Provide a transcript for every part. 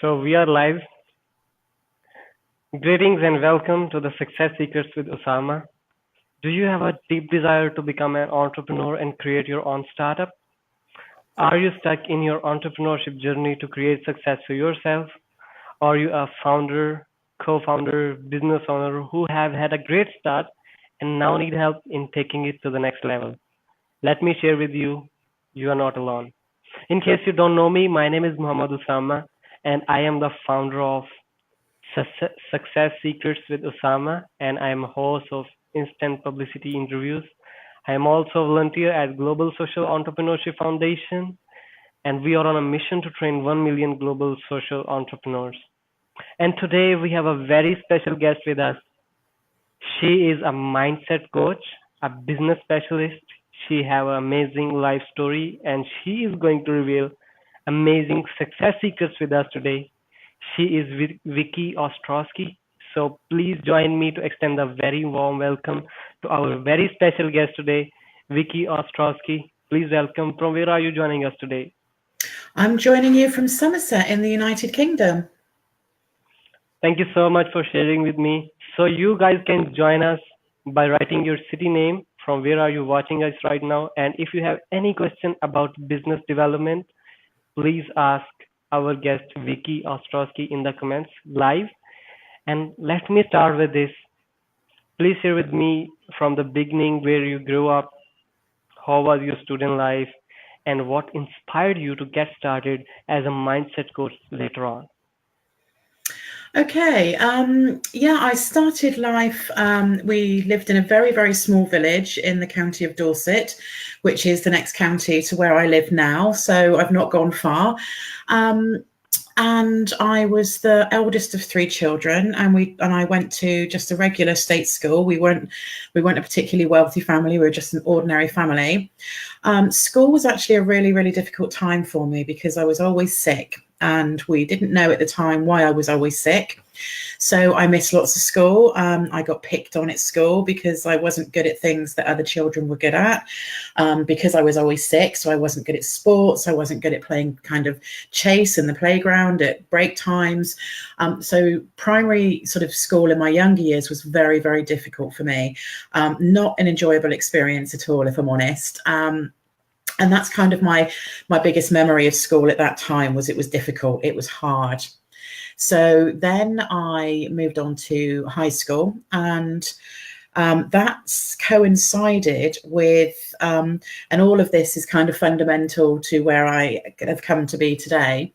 So we are live. Greetings and welcome to the Success Seekers with Usama. Do you have a deep desire to become an entrepreneur and create your own startup? Are you stuck in your entrepreneurship journey to create success for yourself? Or are you a founder, co-founder, business owner who have had a great start and now need help in taking it to the next level? Let me share with you, you are not alone. In case you don't know me, my name is Muhammad Usama and I am the founder of Success Secrets with Usama, and I am a host of Instant Publicity Interviews. I am also a volunteer at Global Social Entrepreneurship Foundation, and we are on a mission to train 1 million global social entrepreneurs. And today we have a very special guest with us. She is a mindset coach, a business specialist. She have an amazing life story, and she is going to reveal amazing success secrets with us today. She is Vicki Ostrowski. So please join me to extend a very warm welcome to our very special guest today, Vicki Ostrowski. Please welcome. From where are you joining us today? I'm joining you from Somerset in the United Kingdom. Thank you so much for sharing with me. So you guys can join us by writing your city name, from where are you watching us right now, and if you have any question about business development, please ask our guest Vicki Ostrowski in the comments live. And let me start with this. Please share with me from the beginning where you grew up, how was your student life, and what inspired you to get started as a mindset coach later on. Okay, I started life. We lived in a very, very small village in the county of Dorset, which is the next county to where I live now. So I've not gone far. And I was the eldest of three children, and I went to just a regular state school. We weren't a particularly wealthy family. We were just an ordinary family. School was actually a really, really difficult time for me because I was always sick, and we didn't know at the time why I was always sick. So I missed lots of school. I got picked on at school because I wasn't good at things that other children were good at, because I was always sick. So I wasn't good at sports. I wasn't good at playing kind of chase in the playground at break times. So primary sort of school in my younger years was very, very difficult for me. Not an enjoyable experience at all, if I'm honest. And that's kind of my biggest memory of school at that time. Was it was difficult. It was hard. So then I moved on to high school, and that's coincided with, and all of this is kind of fundamental to where I have come to be today.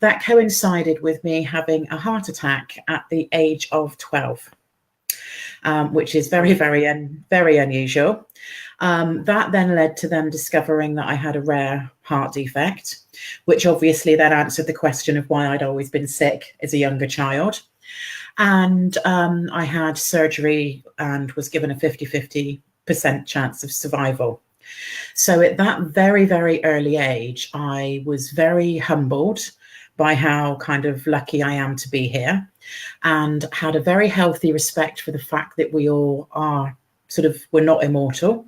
That coincided with me having a heart attack at the age of 12. Which is very, very unusual. That then led to them discovering that I had a rare heart defect, which obviously then answered the question of why I'd always been sick as a younger child. And I had surgery and was given a 50-50% chance of survival. So at that very, very early age, I was very humbled by how kind of lucky I am to be here, and had a very healthy respect for the fact that we all are we're not immortal.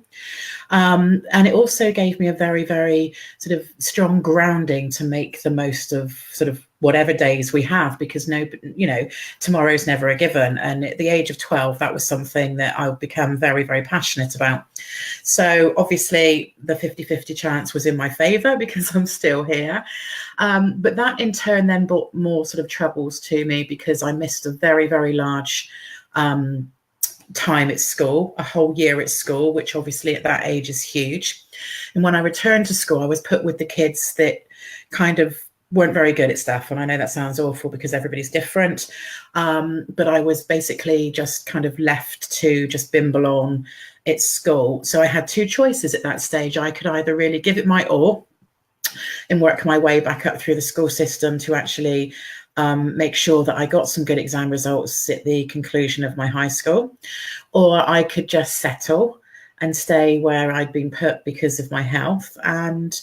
And it also gave me a very, very sort of strong grounding to make the most of sort of whatever days we have, because tomorrow's never a given. And at the age of 12, that was something that I've become very, very passionate about. So obviously the 50-50 chance was in my favor because I'm still here. But that in turn then brought more sort of troubles to me because I missed a very, very large time at school, a whole year at school, which obviously at that age is huge. And when I returned to school, I was put with the kids that kind of weren't very good at stuff. And I know that sounds awful because everybody's different. But I was basically just kind of left to just bimble on at school. So I had two choices at that stage. I could either really give it my all and work my way back up through the school system to actually make sure that I got some good exam results at the conclusion of my high school, or I could just settle and stay where I'd been put because of my health and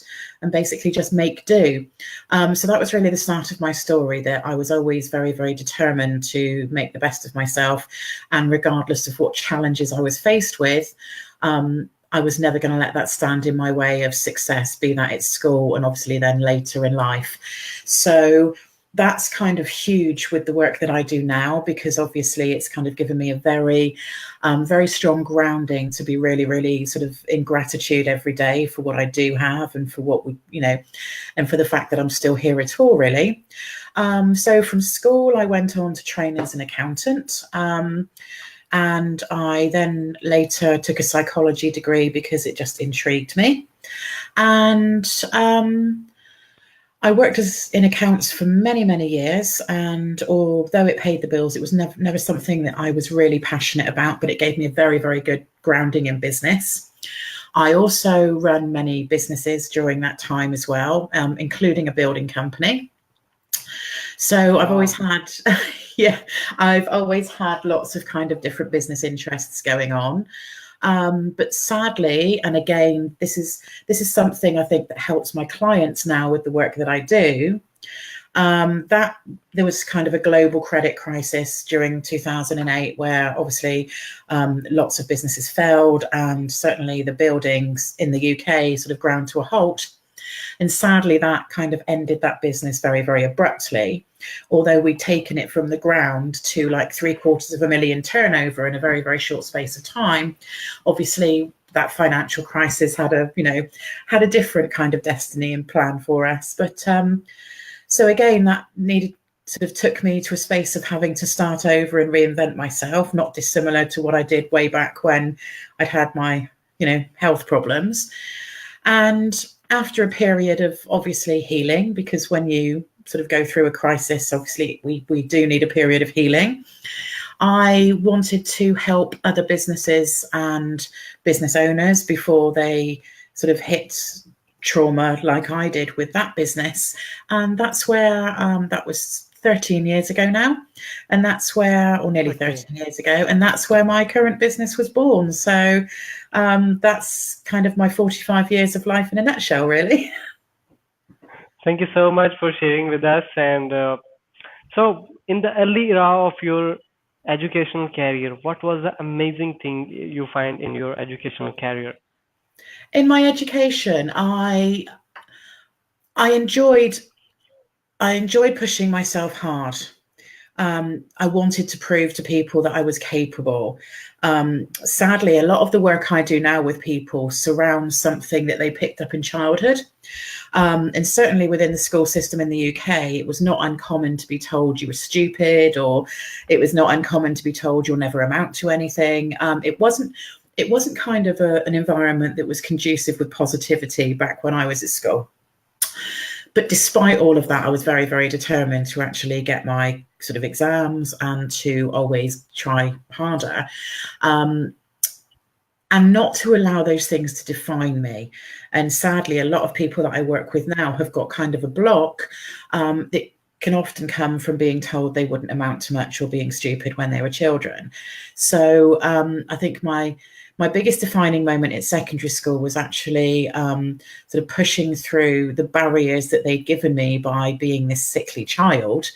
basically just make do. So that was really the start of my story, that I was always very, very determined to make the best of myself. And regardless of what challenges I was faced with, I was never going to let that stand in my way of success, be that at school and obviously then later in life. So that's kind of huge with the work that I do now, because obviously it's kind of given me a very strong grounding to be really, really sort of in gratitude every day for what I do have, and for what and for the fact that I'm still here at all, really. So from school, I went on to train as an accountant. And I then later took a psychology degree because it just intrigued me. And I worked in accounts for many, many years, and although it paid the bills, it was never something that I was really passionate about, but it gave me a very, very good grounding in business. I also ran many businesses during that time as well, including a building company. So I've always had, I've always had lots of kind of different business interests going on. But sadly, and again, this is something I think that helps my clients now with the work that I do, that there was kind of a global credit crisis during 2008, where obviously lots of businesses failed, and certainly the buildings in the UK sort of ground to a halt. And sadly, that kind of ended that business very, very abruptly. Although we'd taken it from the ground to like $750,000 turnover in a very, very short space of time, obviously that financial crisis had a different kind of destiny and plan for us. But so again, that sort of took me to a space of having to start over and reinvent myself, not dissimilar to what I did way back when I'd had my, health problems. And after a period of obviously healing, because when you sort of go through a crisis, obviously we do need a period of healing, I wanted to help other businesses and business owners before they sort of hit trauma like I did with that business. And that's where that was 13 years ago now. And that's where, or nearly 13 years ago, and that's where my current business was born. So that's kind of my 45 years of life in a nutshell, really. Thank you so much for sharing with us. And so, in the early era of your educational career, what was the amazing thing you find in your educational career? In my education, I enjoyed pushing myself hard. I wanted to prove to people that I was capable. Sadly, a lot of the work I do now with people surrounds something that they picked up in childhood. And certainly within the school system in the UK, it was not uncommon to be told you were stupid, or it was not uncommon to be told you'll never amount to anything. It wasn't kind of an environment that was conducive with positivity back when I was at school. But despite all of that, I was very, very determined to actually get my sort of exams and to always try harder, and not to allow those things to define me. And sadly, a lot of people that I work with now have got kind of a block that can often come from being told they wouldn't amount to much or being stupid when they were children. So I think my biggest defining moment at secondary school was actually sort of pushing through the barriers that they'd given me by being this sickly child,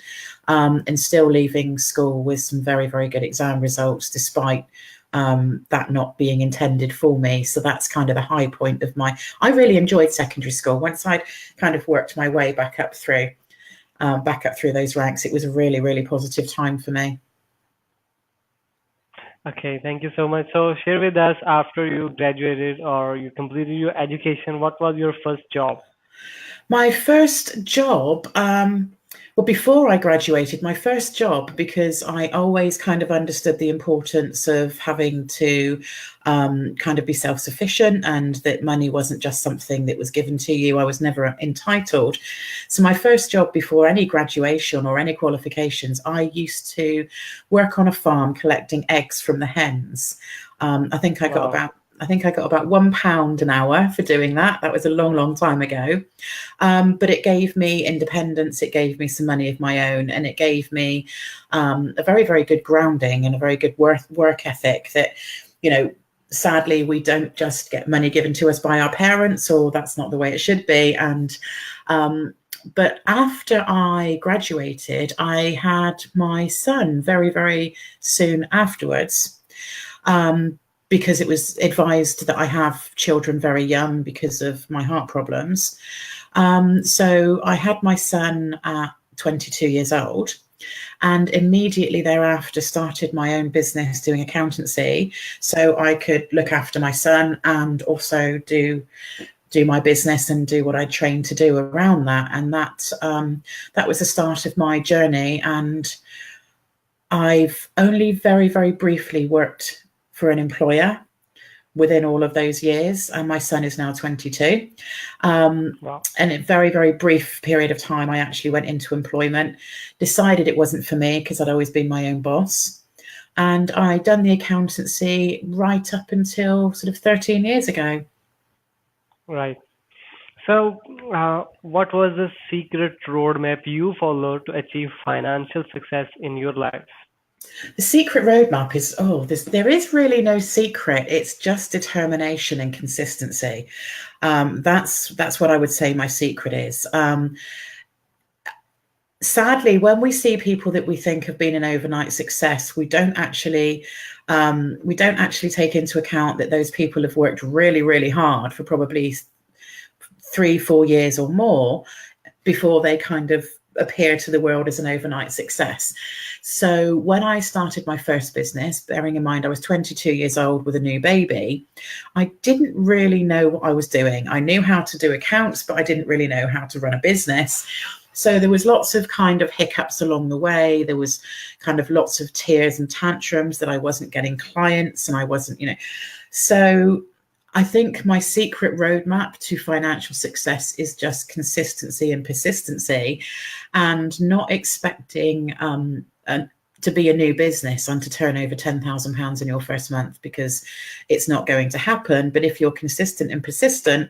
and still leaving school with some very, very good exam results, despite that not being intended for me. So that's kind of the high point of I really enjoyed secondary school. Once I'd kind of worked my way back up through those ranks, it was a really, really positive time for me. Okay, thank you so much. So, share with us, after you graduated or you completed your education, what was your first job? My first job, well, before I graduated, my first job, because I always kind of understood the importance of having to kind of be self-sufficient, and that money wasn't just something that was given to you. I was never entitled. So my first job before any graduation or any qualifications, I used to work on a farm collecting eggs from the hens. I think I got about £1 an hour for doing that. That was a long, long time ago. But it gave me independence. It gave me some money of my own, and it gave me a very, very good grounding and a very good work ethic that, sadly, we don't just get money given to us by our parents, or that's not the way it should be. And but after I graduated, I had my son very, very soon afterwards. Because it was advised that I have children very young because of my heart problems. So I had my son at 22 years old, and immediately thereafter started my own business doing accountancy, so I could look after my son and also do my business and do what I trained to do around that. And that was the start of my journey. And I've only very, very briefly worked for an employer within all of those years, and my son is now 22. Wow. And in a very, very brief period of time, I actually went into employment, decided it wasn't for me because I'd always been my own boss. And I'd done the accountancy right up until sort of 13 years ago. Right. So, what was the secret roadmap you followed to achieve financial success in your life? The secret roadmap is, there is really no secret. It's just determination and consistency. That's what I would say my secret is. Sadly, when we see people that we think have been an overnight success, we don't actually take into account that those people have worked really, really hard for probably 3-4 years or more before they kind of appear to the world as an overnight success. So when I started my first business, bearing in mind I was 22 years old with a new baby, I didn't really know what I was doing. I knew how to do accounts, but I didn't really know how to run a business. So there was lots of kind of hiccups along the way. There was kind of lots of tears and tantrums that I wasn't getting clients and I wasn't, So I think my secret roadmap to financial success is just consistency and persistency, and not expecting to be a new business and to turn over £10,000 in your first month, because it's not going to happen. But if you're consistent and persistent,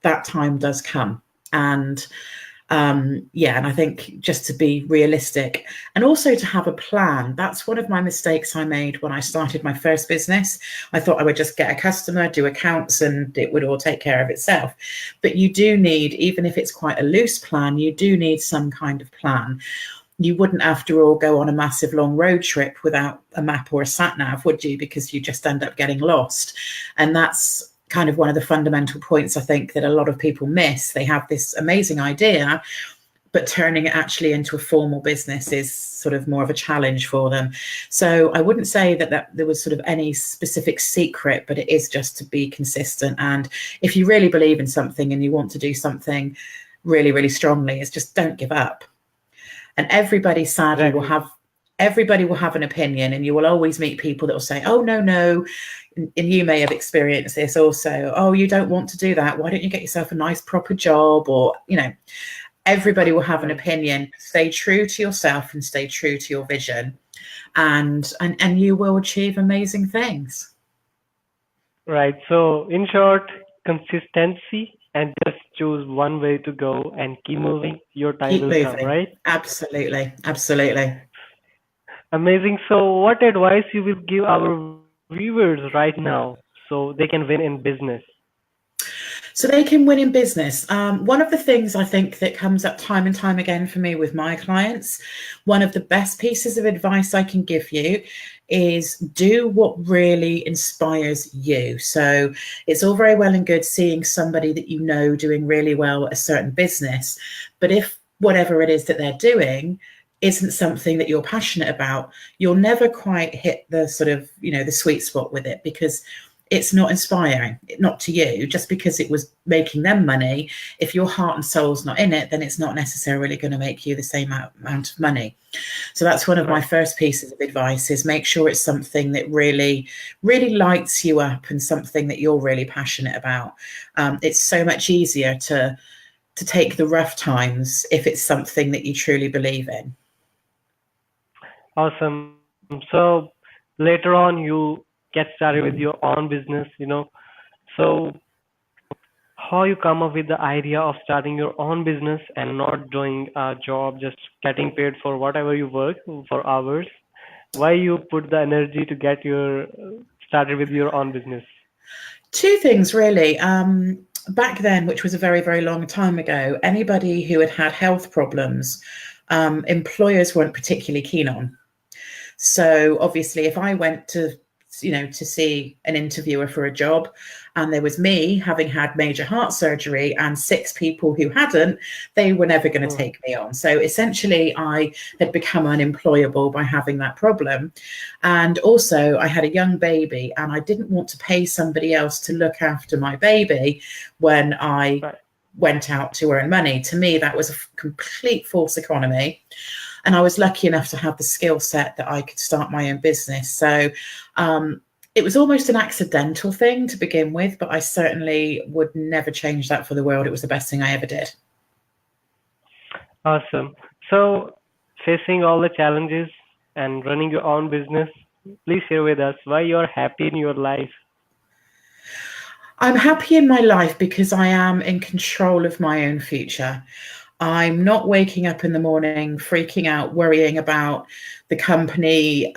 that time does come. And and I think just to be realistic and also to have a plan. That's one of my mistakes I made when I started my first business. I thought I would just get a customer, do accounts, and it would all take care of itself. But you do need, even if it's quite a loose plan, you do need some kind of plan. You wouldn't, after all, go on a massive long road trip without a map or a sat nav, would you? Because you just end up getting lost. And that's kind of one of the fundamental points I think that a lot of people miss. They have this amazing idea, but turning it actually into a formal business is sort of more of a challenge for them. So I wouldn't say that there was sort of any specific secret, but it is just to be consistent. And if you really believe in something and you want to do something really, really strongly, it's just don't give up. And everybody sadly will have an opinion, and you will always meet people that will say, oh, no. And you may have experienced this also. Oh, you don't want to do that. Why don't you get yourself a nice proper job? Or, everybody will have an opinion. Stay true to yourself and stay true to your vision, and you will achieve amazing things. Right. So, in short, consistency and just choose one way to go and keep moving. Your time will come, right? Absolutely. Amazing. So, what advice you will give our viewers right now so they can win in business? So they can win in business. One of the things I think that comes up time and time again for me with my clients, one of the best pieces of advice I can give you is do what really inspires you. So it's all very well and good seeing somebody that you know doing really well at a certain business, but if whatever it is that they're doing isn't something that you're passionate about, you'll never quite hit the sort of, the sweet spot with it, because it's not inspiring, not to you. Just because it was making them money, if your heart and soul's not in it, then it's not necessarily going to make you the same amount of money. So that's one of my first pieces of advice, is make sure it's something that really, really lights you up and something that you're really passionate about. It's so much easier to take the rough times if it's something that you truly believe in. Awesome. So later on, you get started with your own business, So how you come up with the idea of starting your own business and not doing a job, just getting paid for whatever you work for hours? Why you put the energy to get started with your own business? Two things really. Back then, which was a very, very long time ago, anybody who had health problems, employers weren't particularly keen on. So obviously, if I went to to see an interviewer for a job, and there was me having had major heart surgery and 6 people who hadn't. They were never going to take me on. So essentially I had become unemployable by having that problem. And also I had a young baby, and I didn't want to pay somebody else to look after my baby when I went out to earn money. To me, that was a complete false economy. And I was lucky enough to have the skill set that I could start my own business. So it was almost an accidental thing to begin with, but I certainly would never change that for the world. It was the best thing I ever did. Awesome. So, facing all the challenges and running your own business, please share with us why you're happy in your life. I'm happy in my life because I am in control of my own future. I'm not waking up in the morning freaking out, worrying about the company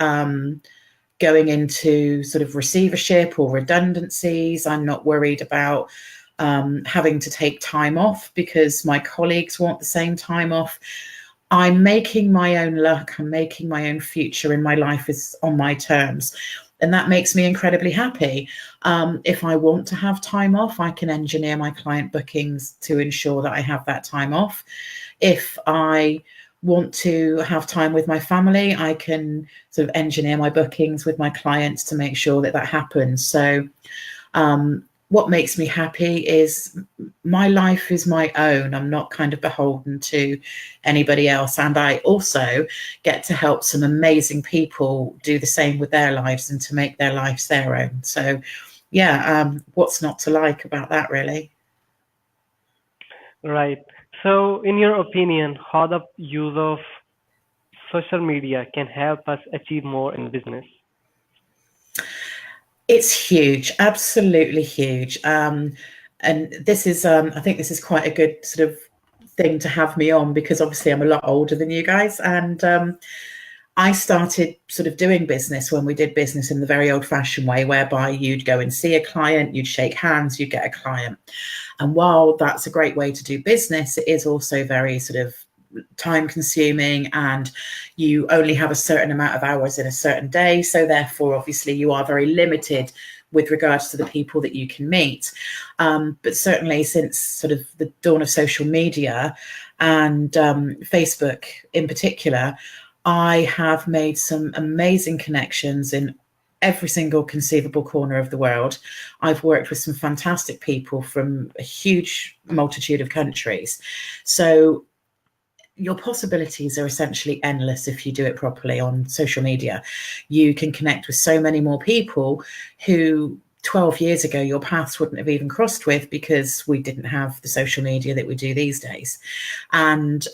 going into sort of receivership or redundancies. I'm not worried about having to take time off because my colleagues want the same time off. I'm making my own luck. I'm making my own future, and my life is on my terms. And that makes me incredibly happy. If I want to have time off, I can engineer my client bookings to ensure that I have that time off. If I want to have time with my family, I can sort of engineer my bookings with my clients to make sure that that happens. So what makes me happy is my life is my own. I'm not kind of beholden to anybody else. And I also get to help some amazing people do the same with their lives and to make their lives their own. So yeah, what's not to like about that, really? Right. So, in your opinion, how the use of social media can help us achieve more in business? It's huge, absolutely huge. And this is, I think this is quite a good sort of thing to have me on, because obviously I'm a lot older than you guys. And I started sort of doing business when we did business in the very old fashioned way, whereby you'd go and see a client, you'd shake hands, you'd get a client. And while that's a great way to do business, it is also very sort of time consuming, and you only have a certain amount of hours in a certain day. So therefore, obviously, you are very limited with regards to the people that you can meet. But certainly since sort of the dawn of social media and Facebook in particular, I have made some amazing connections in every single conceivable corner of the world. I've worked with some fantastic people from a huge multitude of countries. So your possibilities are essentially endless if you do it properly on social media. You can connect with so many more people who 12 years ago your paths wouldn't have even crossed with, because we didn't have the social media that we do these days. And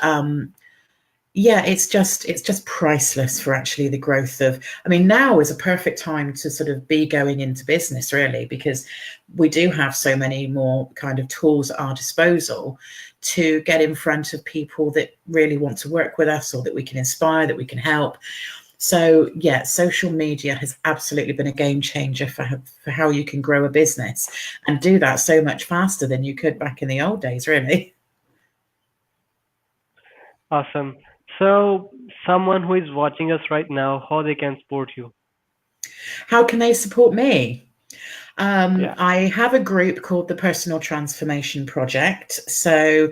yeah, it's just priceless for actually the growth of, I mean, now is a perfect time to sort of be going into business, really, because we do have so many more kind of tools at our disposal to get in front of people that really want to work with us, or that we can inspire, that we can help. So yeah, social media has absolutely been a game changer for how you can grow a business, and do that so much faster than you could back in the old days, really. Awesome. So, someone who is watching us right now, how they can support you? How can they support me? Yeah. I have a group called the Personal Transformation Project. So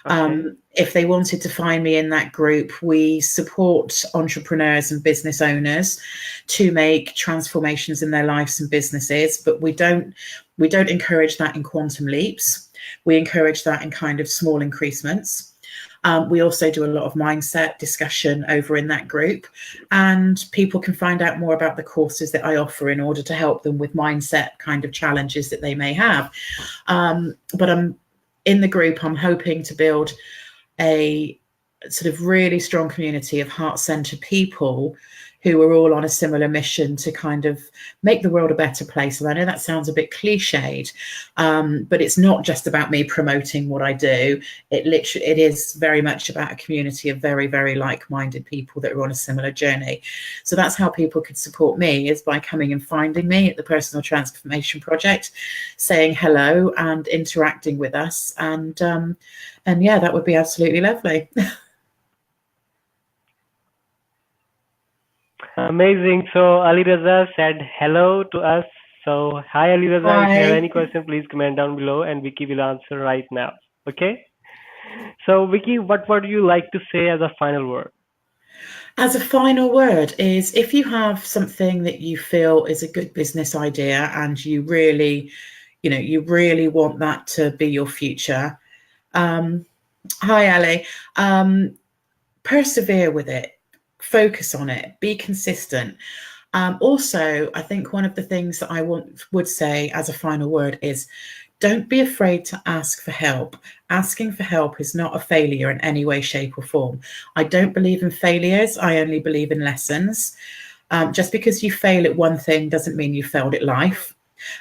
Okay. if they wanted to find me in that group, we support entrepreneurs and business owners to make transformations in their lives and businesses, but we don't encourage that in quantum leaps. We encourage that in kind of small increments. We also do a lot of mindset discussion over in that group, and people can find out more about the courses that I offer in order to help them with mindset kind of challenges that they may have. But I'm in the group, I'm hoping to build a sort of really strong community of heart-centered people who are all on a similar mission to kind of make the world a better place. And I know that sounds a bit cliched, but it's not just about me promoting what I do. It is very much about a community of very, very like-minded people that are on a similar journey. So that's how people could support me, is by coming and finding me at the Personal Transformation Project, saying hello and interacting with us. And yeah, that would be absolutely lovely. Amazing. So Ali Raza said hello to us. So hi Ali Raza. If you have Hi. any question, please comment down below, and Vicky will answer right now. Okay. So Vicky, what would you like to say as a final word? As a final word is if you have something that you feel is a good business idea and you really, you really want that to be your future. Hi, Ali. Persevere with it, focus on it, be consistent. Also, I think one of the things that would say as a final word is don't be afraid to ask for help. Asking for help is not a failure in any way, shape, or form. I don't believe in failures. I only believe in lessons. Just because you fail at one thing doesn't mean you failed at life.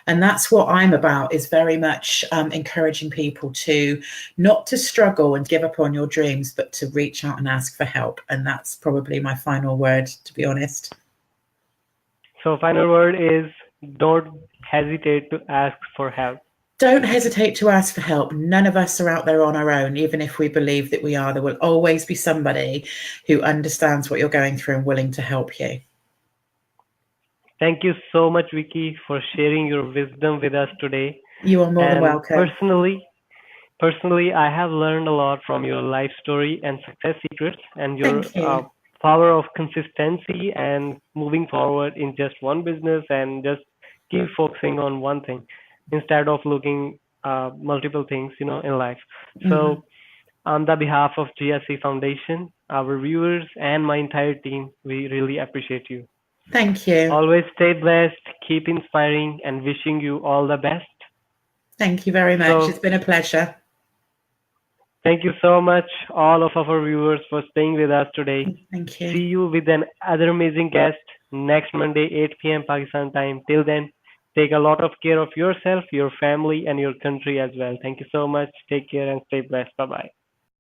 And that's what I'm about, is very much encouraging people to not to struggle and give up on your dreams, but to reach out and ask for help. And that's probably my final word, to be honest. So final word is don't hesitate to ask for help. Don't hesitate to ask for help. None of us are out there on our own, even if we believe that we are. There will always be somebody who understands what you're going through and willing to help you. Thank you so much, Vicky, for sharing your wisdom with us today. You are more than And welcome. personally, I have learned a lot from your life story and success secrets and your Thank you. power of consistency and moving forward in just one business and just keep focusing on one thing instead of looking multiple things, in life. Mhm. So, on the behalf of GSC Foundation, our viewers, and my entire team, we really appreciate you. Thank you. Always stay blessed, keep inspiring, and wishing you all the best. Thank you very much. It's So, been a pleasure. thank you so much, all of our viewers, for staying with us today. Thank you. See you with another amazing guest next Monday, 8 p.m. Pakistan time. Till then, take a lot of care of yourself, your family, and your country as well. Thank you so much. Take care and stay blessed. Bye bye.